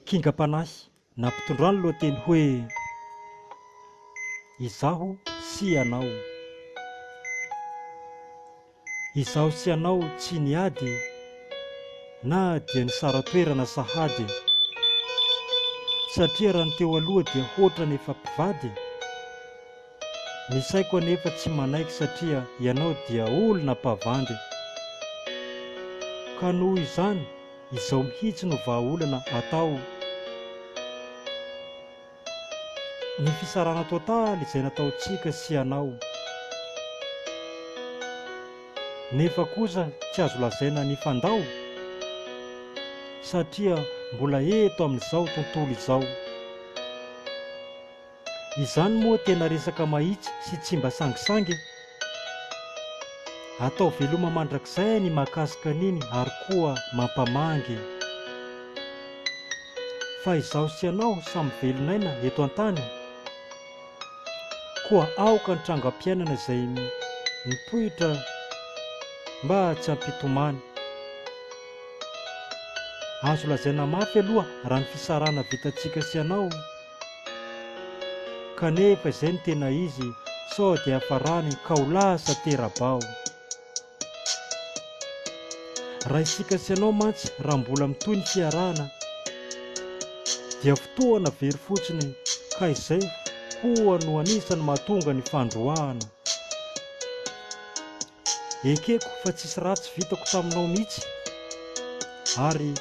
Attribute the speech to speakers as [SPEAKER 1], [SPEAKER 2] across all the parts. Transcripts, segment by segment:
[SPEAKER 1] Kingam-panahy nampitondrano lohateny hoe izaho sy anao. Izaho sy anao tsy niady na dia ny sara toerana sahady, satria raha ny teo aloha dia hoatra nefa mpivady. Ny saiko anefa tsy manaiky satria ianao dia olona mpavandy. Ka noho izany izao mihitsy no vahaolana atao. Ny fisarana totaly izay nataontsika sy anao, nefa kosa tsy azo lazaina ny fandao, satria mbola eto amin'izao tontolo izao. Izany moa tena resaka mahitsy sy tsy mba sangisangy. Atao veloma mandrakizay ny mahakasika an'iny ary koa mampamangy. Fa izaho sy anao samy velonaina eto an-tany, koa aoka ny trangam-piainana izay mipoitra mba tsy hampitomany. Azo lazaina mafy aloha raha ny fisarana vitantsika sy anao, kanefa izay ny tena izy sao dia hafarany ka ho lasa tera-bao. Raha isika sy anao mantsy raha mbola mitoy ny fiarahana, dia fotoana very fotsiny, ka izay koa no anisany mahatonga ny fandroahana. Ekeko fa tsisy ratsy vitako taminao mihitsy, ary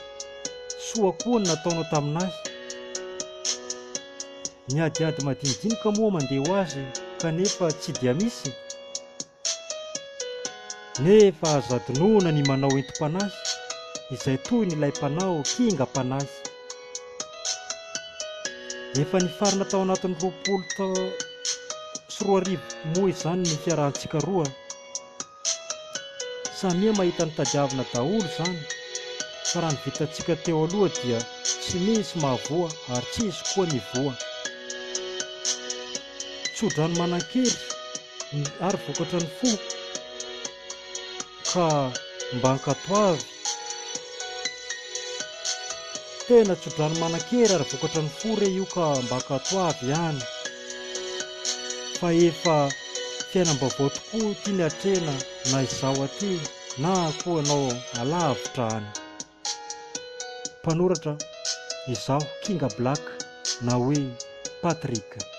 [SPEAKER 1] soa koa ny nataonao taminahy. Niadiady madinidinika moa mandeha ho azy, kanefa tsy dia misy. Nefa azo adinoina ny manao entim-panahy, izay toy ny ilay mpanao kingam-panahy. Efa nifarina tao anatin'ny 20 moa izany ny fiarahantsika roa. Samia mahita ny tadiavina daholo izany, fa raha ny vitantsika teo aloha dia tsy misy mahavoa ary tsisy koa ny voa. Tsodrano manan-kery ary vokatra ny fo, ka mba ankatoavy. Tena tsodrano manan-kery ary vokatra ny fo re io, ka mba ankatoavy ihany. Fa efa fiainam-baovao tokoa tia ny atrena, na izaho aty na koa anao alavitra any. Mpanoratra izaho Kinga Black, na hoe Patrick.